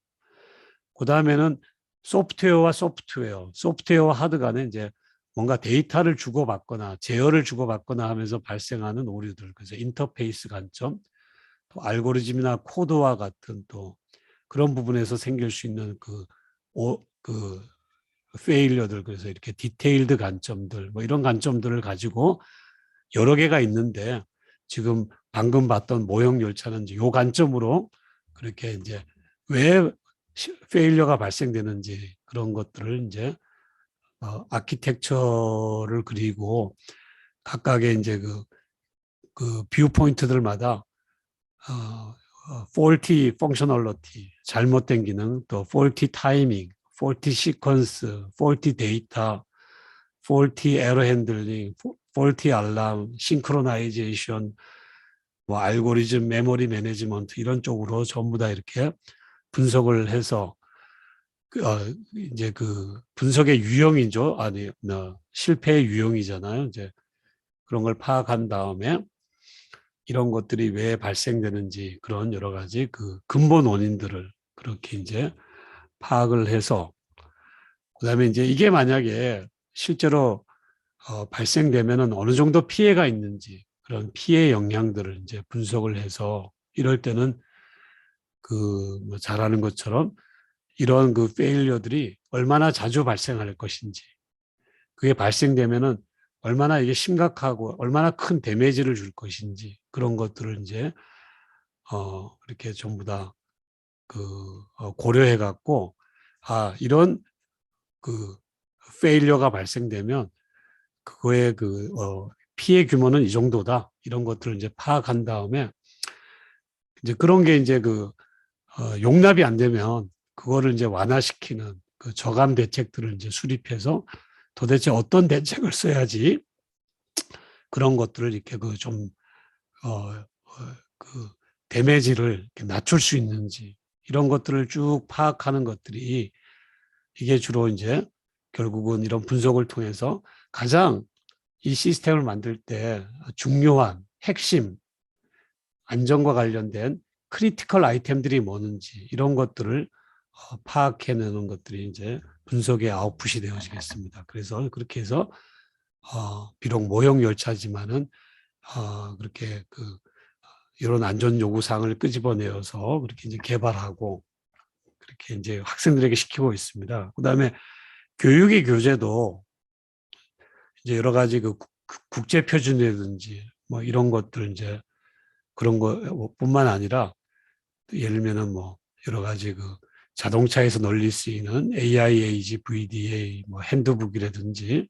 그 다음에는 소프트웨어와 하드 간에 이제 뭔가 데이터를 주고받거나 제어를 주고받거나 하면서 발생하는 오류들. 그래서 인터페이스 관점, 또 알고리즘이나 코드와 같은 또 그런 부분에서 생길 수 있는 그 페일러들. 그래서 이렇게 디테일드 관점들, 뭐 이런 관점들을 가지고 여러 개가 있는데 지금 방금 봤던 모형 열차는 이제 요 관점으로 그렇게 이제 왜 페일러가 발생되는지 그런 것들을 이제 아키텍처를 그리고 각각의 이제 그 뷰 포인트들마다 faulty functionality, 잘못된 기능, 또 faulty timing, faulty sequence, faulty data, faulty error handling, faulty alarm, synchronization, 뭐 알고리즘, 메모리 매니지먼트 이런 쪽으로 전부 다 이렇게 분석을 해서 이제 그 분석의 유형이죠. 아니, 실패의 유형이잖아요. 이제 그런 걸 파악한 다음에 이런 것들이 왜 발생되는지 그런 여러 가지 그 근본 원인들을 그렇게 이제 파악을 해서 그다음에 이제 이게 만약에 실제로 발생되면은 어느 정도 피해가 있는지 그런 피해 영향들을 이제 분석을 해서 이럴 때는 그뭐 잘하는 것처럼 이런 그 페일리어들이 얼마나 자주 발생할 것인지 그게 발생되면은 얼마나 이게 심각하고 얼마나 큰 데미지를 줄 것인지 그런 것들을 이제 이렇게 전부 다 그 고려해 갖고 이런 그 페일리어가 발생되면 그거의 그 피해 규모는 이 정도다 이런 것들을 이제 파악한 다음에 이제 그런 게 이제 그 용납이 안 되면 그거를 이제 완화시키는 그 저감 대책들을 이제 수립해서 도대체 어떤 대책을 써야지 그런 것들을 이렇게 그 좀 그 데미지를 이렇게 낮출 수 있는지 이런 것들을 쭉 파악하는 것들이 이게 주로 이제 결국은 이런 분석을 통해서 가장 이 시스템을 만들 때 중요한 핵심 안전과 관련된 크리티컬 아이템들이 뭐는지 이런 것들을 파악해내는 것들이 이제 분석의 아웃풋이 되어지겠습니다. 그래서 그렇게 해서 비록 모형 열차지만은 그렇게 이런 안전 요구 사항을 끄집어내어서 그렇게 이제 개발하고 그렇게 이제 학생들에게 시키고 있습니다. 그다음에 교육의 교재도 이제 여러 가지 국제 표준이라든지 뭐 이런 것들 이제 그런 것뿐만 아니라 예를 들면은 뭐 여러 가지 자동차에서 널리 쓰이는 AIAG, VDA, 뭐 핸드북이라든지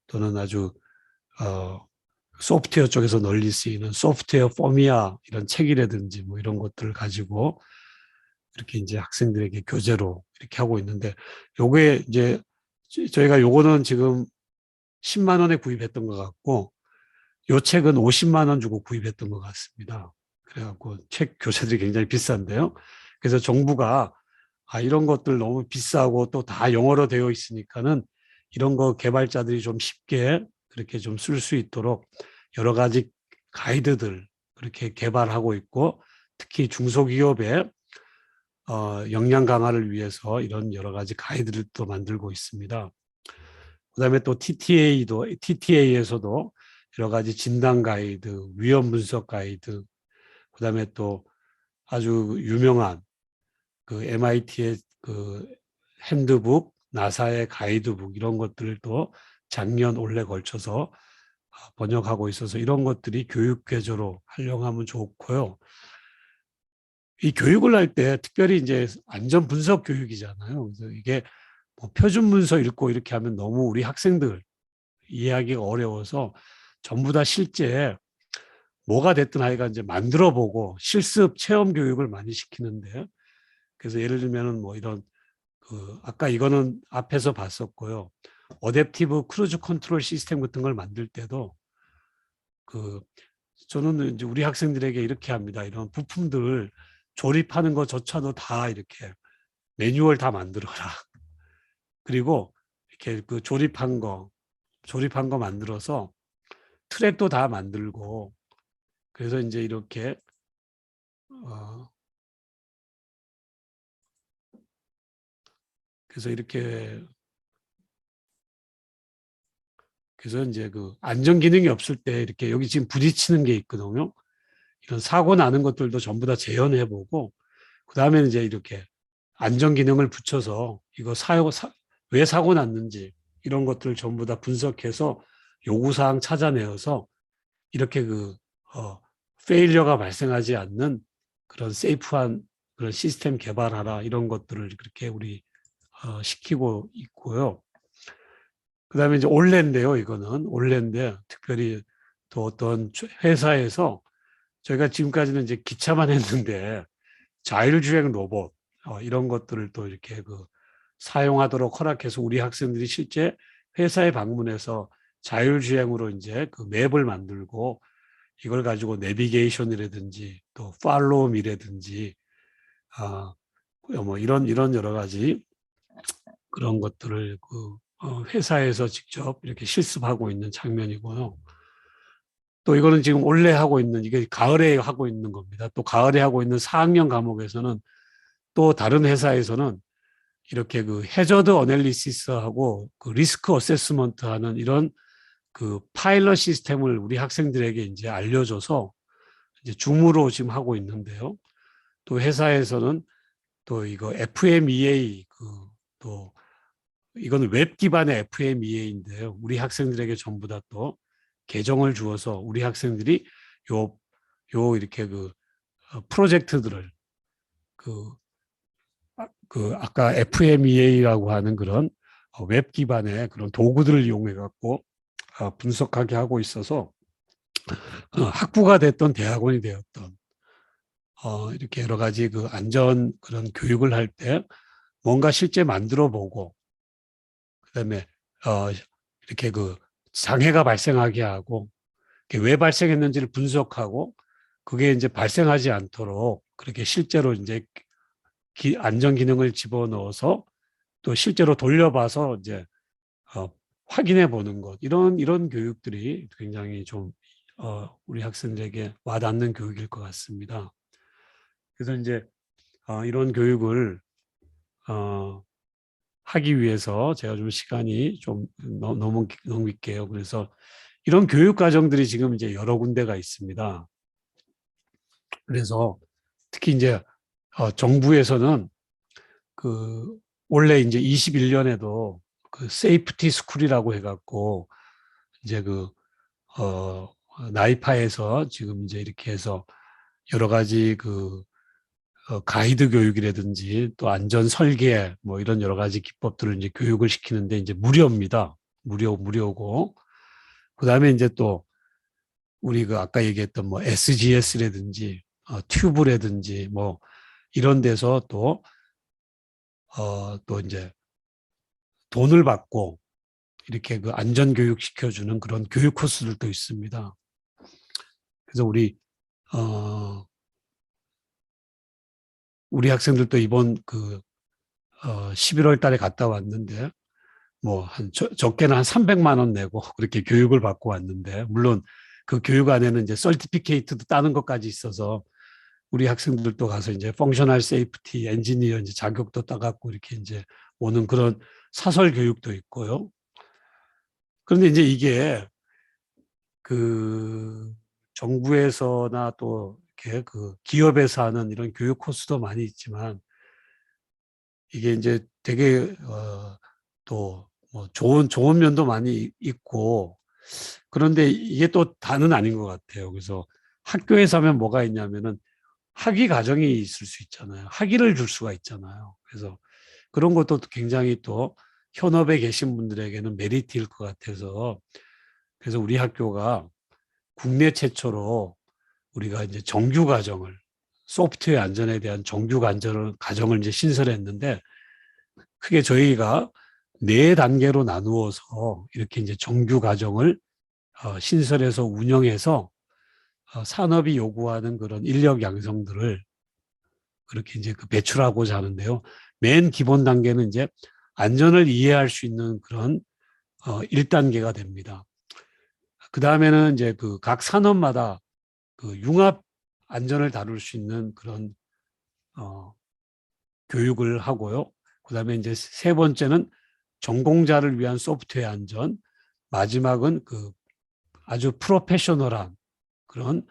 또는 아주 소프트웨어 쪽에서 널리 쓰이는 소프트웨어 포미아 이런 책이라든지 뭐 이런 것들을 가지고 이렇게 이제 학생들에게 교재로 이렇게 하고 있는데 요게 이제 저희가 요거는 지금 10만 원에 구입했던 것 같고 요 책은 50만 원 주고 구입했던 것 같습니다. 그래갖고 책 교재들이 굉장히 비싼데요. 그래서 정부가 이런 것들 너무 비싸고 또 다 영어로 되어 있으니까는 이런 거 개발자들이 좀 쉽게 그렇게 좀 쓸 수 있도록 여러 가지 가이드들 그렇게 개발하고 있고 특히 중소기업의 역량 강화를 위해서 이런 여러 가지 가이드를 또 만들고 있습니다. 그다음에 또 TTA에서도 여러 가지 진단 가이드, 위험 분석 가이드, 그다음에 또 아주 유명한 MIT의 핸드북, 나사의 가이드북 이런 것들을 또 작년 올해 걸쳐서 번역하고 있어서 이런 것들이 교육 궤조로 활용하면 좋고요. 이 교육을 할 때 특별히 이제 안전 분석 교육이잖아요. 그래서 이게 뭐 표준 문서 읽고 이렇게 하면 너무 우리 학생들 이해하기가 어려워서 전부 다 실제 뭐가 됐든 하여간 이제 만들어 보고 실습 체험 교육을 많이 시키는데 그래서 예를 들면은 뭐 이런 아까 이거는 앞에서 봤었고요. 어댑티브 크루즈 컨트롤 시스템 같은 걸 만들 때도 저는 이제 우리 학생들에게 이렇게 합니다. 이런 부품들 조립하는 것조차도 다 이렇게 매뉴얼 다 만들어라. 그리고 이렇게 조립한 거 만들어서 트랙도 다 만들고 그래서 이제 이렇게 그래서 이렇게 그래서 이제 안전 기능이 없을 때 이렇게 여기 지금 부딪히는 게 있거든요. 이런 사고 나는 것들도 전부 다 재현해 보고 그다음에는 이제 이렇게 안전 기능을 붙여서 이거 왜 사고 났는지 이런 것들을 전부 다 분석해서 요구 사항 찾아내어서 이렇게 페일리어가 발생하지 않는 그런 세이프한 그런 시스템 개발하라 이런 것들을 그렇게 우리 시키고 있고요. 그다음에 이제 올해인데요. 이거는 올해인데 특별히 또 어떤 회사에서 저희가 지금까지는 이제 기차만 했는데 자율주행 로봇 이런 것들을 또 이렇게 사용하도록 허락해서 우리 학생들이 실제 회사에 방문해서 자율주행으로 이제 맵을 만들고 이걸 가지고 내비게이션이라든지 또 팔로우미라든지 뭐 이런 여러 가지 그런 것들을 회사에서 직접 이렇게 실습하고 있는 장면이고요. 또 이거는 지금 올해 하고 있는 이게 가을에 하고 있는 겁니다. 또 가을에 하고 있는 4학년 과목에서는 또 다른 회사에서는 이렇게 해저드 어널리시스하고 리스크 어세스먼트 하는 이런 파일럿 시스템을 우리 학생들에게 이제 알려줘서 이제 줌으로 지금 하고 있는데요. 또 회사에서는 또 이거 FMEA 또 이거는 웹 기반의 FMEA인데요. 우리 학생들에게 전부 다 또 계정을 주어서 우리 학생들이 이렇게 프로젝트들을 아까 FMEA라고 하는 그런 웹 기반의 그런 도구들을 이용해 갖고 분석하게 하고 있어서 학부가 됐던 대학원이 되었던 이렇게 여러 가지 안전 그런 교육을 할 때 뭔가 실제 만들어 보고 그다음에 이렇게 장애가 발생하게 하고 왜 발생했는지를 분석하고 그게 이제 발생하지 않도록 그렇게 실제로 이제 안전 기능을 집어넣어서 또 실제로 돌려봐서 이제 확인해 보는 것 이런 교육들이 굉장히 좀 우리 학생들에게 와닿는 교육일 것 같습니다. 그래서 이제 이런 교육을 하기 위해서 제가 좀 시간이 좀 넘길게요. 그래서 이런 교육 과정들이 지금 이제 여러 군데가 있습니다. 그래서 특히 이제 정부에서는 그 원래 이제 21년에도 그 세이프티 스쿨이라고 해갖고 이제 나이파에서 지금 이제 이렇게 해서 여러 가지 가이드 교육이라든지 또 안전 설계 뭐 이런 여러 가지 기법들을 이제 교육을 시키는데 이제 무료입니다. 무료고. 그 다음에 이제 또 우리 아까 얘기했던 뭐 SGS라든지 튜브라든지 뭐 이런 데서 또 이제 돈을 받고 이렇게 안전 교육 시켜주는 그런 교육 코스들도 있습니다. 그래서 우리 학생들도 이번 11월 달에 갔다 왔는데 뭐 적게는 한 300만 원 내고 그렇게 교육을 받고 왔는데, 물론 그 교육 안에는 이제 서티피케이트도 따는 것까지 있어서 우리 학생들도 가서 이제 펑셔널 세이프티 엔지니어 이제 자격도 따갖고 이렇게 이제 오는 그런 사설 교육도 있고요. 그런데 이제 이게 정부에서나 또 이렇게 기업에서 하는 이런 교육 코스도 많이 있지만, 이게 이제 되게 또 뭐 좋은 면도 많이 있고, 그런데 이게 또 다는 아닌 것 같아요. 그래서 학교에서 하면 뭐가 있냐면은 학위 과정이 있을 수 있잖아요. 학위를 줄 수가 있잖아요. 그래서 그런 것도 굉장히 또 현업에 계신 분들에게는 메리트일 것 같아서, 그래서 우리 학교가 국내 최초로 우리가 이제 정규 과정을, 소프트웨어 안전에 대한 정규 과정을 이제 신설했는데, 크게 저희가 4단계로 나누어서 이렇게 이제 정규 과정을 신설해서 운영해서 산업이 요구하는 그런 인력 양성들을 그렇게 이제 배출하고자 하는데요. 맨 기본 단계는 이제 안전을 이해할 수 있는 그런 1단계가 됩니다. 그 다음에는 이제 각 산업마다 융합 안전을 다룰 수 있는 그런 교육을 하고요. 그 다음에 이제 3번째는 전공자를 위한 소프트웨어 안전, 마지막은 아주 프로페셔널한 그런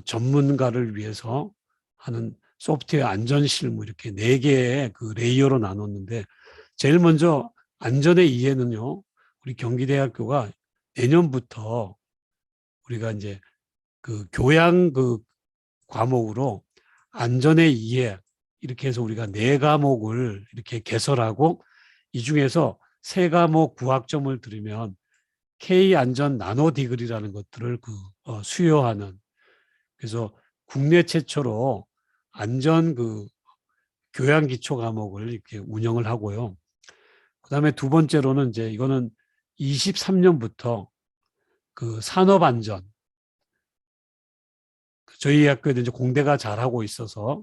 전문가를 위해서 하는 소프트웨어 안전 실무, 이렇게 4개의 레이어로 나눴는데, 제일 먼저 안전의 이해는요, 우리 경기대학교가 내년부터 우리가 이제 교양 과목으로 안전의 이해, 이렇게 해서 우리가 4과목을 이렇게 개설하고, 이 중에서 3과목 9학점을 들으면 K 안전 나노 디그리라는 것들을 수여하는, 그래서 국내 최초로 안전 교양 기초 과목을 이렇게 운영을 하고요. 그다음에 2번째로는 이제 이거는 23년부터 산업 안전, 저희 학교에도 이제 공대가 잘하고 있어서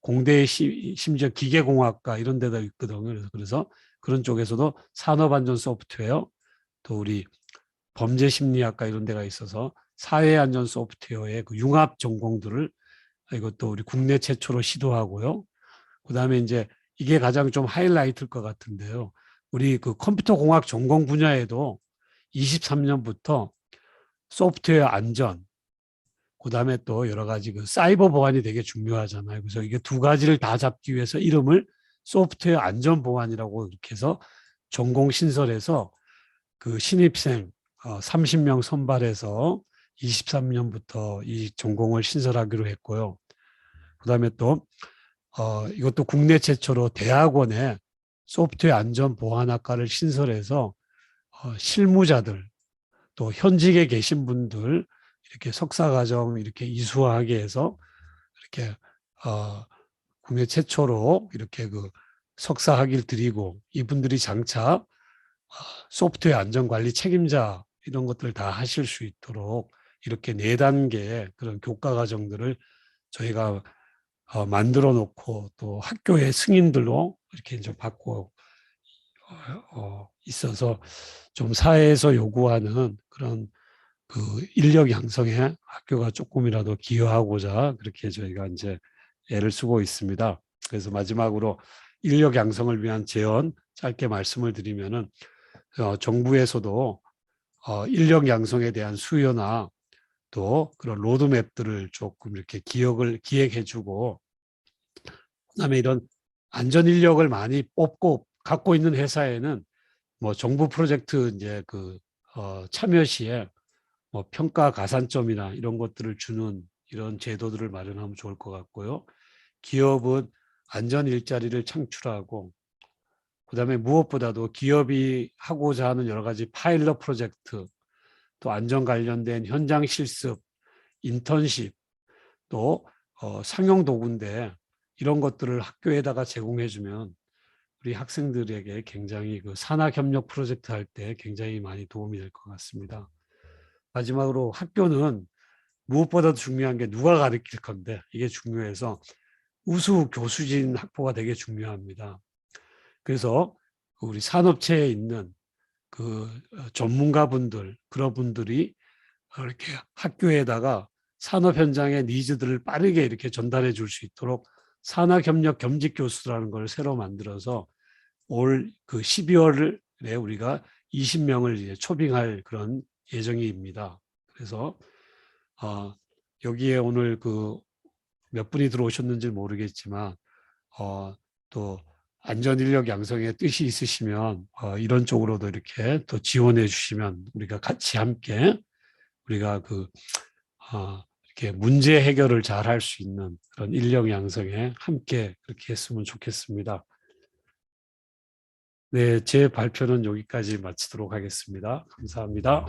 공대에 심지어 기계공학과 이런 데다 있거든요. 그래서 그런 쪽에서도 산업안전 소프트웨어, 또 우리 범죄심리학과 이런 데가 있어서 사회안전 소프트웨어의 융합 전공들을 이것도 우리 국내 최초로 시도하고요. 그다음에 이제 이게 가장 좀 하이라이트일 것 같은데요. 우리 컴퓨터 공학 전공 분야에도 23년부터 소프트웨어 안전, 그다음에 또 여러 가지 사이버 보안이 되게 중요하잖아요. 그래서 이게 2가지를 다 잡기 위해서 이름을 소프트웨어 안전 보안이라고 이렇게 해서 전공 신설해서 신입생 30명 선발해서 23년부터 이 전공을 신설하기로 했고요. 그다음에 또 이것도 국내 최초로 대학원에 소프트웨어 안전 보안학과를 신설해서 실무자들, 또 현직에 계신 분들 이렇게 석사과정 이렇게 이수하게 해서 이렇게 국내 최초로 이렇게 석사 학위를 드리고, 이분들이 장차 소프트웨어 안전관리 책임자 이런 것들 다 하실 수 있도록 이렇게 4단계의 그런 교과 과정들을 저희가 만들어 놓고, 또 학교의 승인들로 이렇게 이제 받고 있어서 좀 사회에서 요구하는 그런 인력 양성에 학교가 조금이라도 기여하고자 그렇게 저희가 이제 애를 쓰고 있습니다. 그래서 마지막으로 인력 양성을 위한 제언, 짧게 말씀을 드리면은 정부에서도 인력 양성에 대한 수요나 또 그런 로드맵들을 조금 이렇게 기획해주고, 그다음에 이런 안전 인력을 많이 뽑고 갖고 있는 회사에는 뭐 정부 프로젝트 이제 참여 시에 뭐 평가 가산점이나 이런 것들을 주는 이런 제도들을 마련하면 좋을 것 같고요. 기업은 안전 일자리를 창출하고, 그다음에 무엇보다도 기업이 하고자 하는 여러 가지 파일럿 프로젝트, 또 안전 관련된 현장 실습, 인턴십, 또 상용 도구인데 이런 것들을 학교에다가 제공해주면 우리 학생들에게 굉장히 산학협력 프로젝트 할 때 굉장히 많이 도움이 될 것 같습니다. 마지막으로 학교는 무엇보다도 중요한 게 누가 가르칠 건데, 이게 중요해서 우수 교수진 확보가 되게 중요합니다. 그래서 우리 산업체에 있는 전문가분들, 그런 분들이 이렇게 학교에다가 산업 현장의 니즈들을 빠르게 이렇게 전달해 줄 수 있도록 산학협력 겸직 교수라는 걸 새로 만들어서 올 12월에 우리가 20명을 이제 초빙할 그런 예정입니다. 그래서 여기에 오늘 몇 분이 들어오셨는지 모르겠지만 또 안전인력 양성에 뜻이 있으시면 이런 쪽으로도 이렇게 또 지원해 주시면 우리가 같이 함께 우리가 이렇게 문제 해결을 잘 할 수 있는 그런 인력 양성에 함께 그렇게 했으면 좋겠습니다. 네, 제 발표는 여기까지 마치도록 하겠습니다. 감사합니다.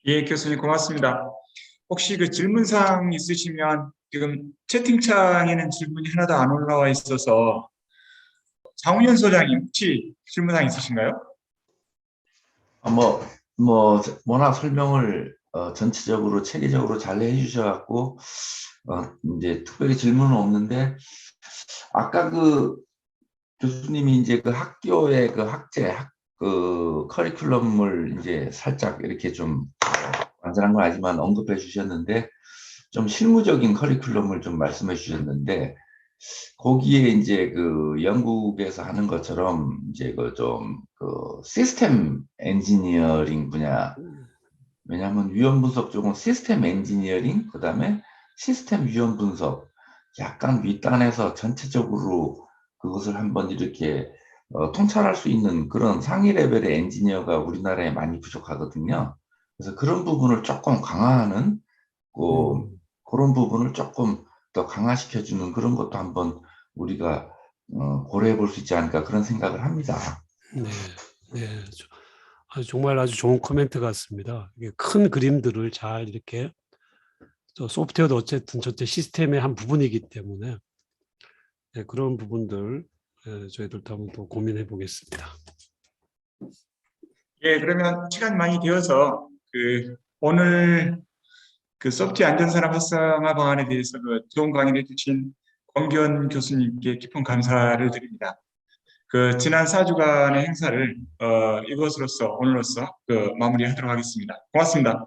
예, 교수님 고맙습니다. 혹시 질문사항 있으시면 지금 채팅창에는 질문이 하나도 안 올라와 있어서 장우현 소장님 혹시 질문사항 있으신가요? 워낙 설명을 전체적으로 체계적으로 잘 해주셔갖고 이제 특별히 질문은 없는데, 아까 교수님이 이제 학교의 커리큘럼을 이제 살짝 이렇게 좀 완전한 건 아니지만 언급해 주셨는데, 좀 실무적인 커리큘럼을 좀 말씀해 주셨는데, 거기에 이제 영국에서 하는 것처럼 이제 시스템 엔지니어링 분야, 왜냐하면 위험 분석 쪽은 시스템 엔지니어링, 그 다음에 시스템 위험 분석, 약간 윗단에서 전체적으로 그것을 한번 이렇게 통찰할 수 있는 그런 상위 레벨의 엔지니어가 우리나라에 많이 부족하거든요. 그래서 그런 부분을 조금 강화하는 그런 부분을 조금 더 강화시켜주는 그런 것도 한번 우리가 고려해 볼 수 있지 않을까, 그런 생각을 합니다. 네, 네. 정말 아주 좋은 코멘트 같습니다. 이게 큰 그림들을 잘 이렇게, 소프트웨어도 어쨌든 전체 시스템의 한 부분이기 때문에 그런 부분들 저희들도 한번 또 고민해 보겠습니다. 예, 그러면 시간이 많이 되어서 오늘 소프트웨어 안전산업 활성화 방안에 대해서 좋은 강의를 해주신 권기현 교수님께 깊은 감사를 드립니다. 지난 4주간의 행사를 이것으로서 오늘로써 마무리하도록 하겠습니다. 고맙습니다.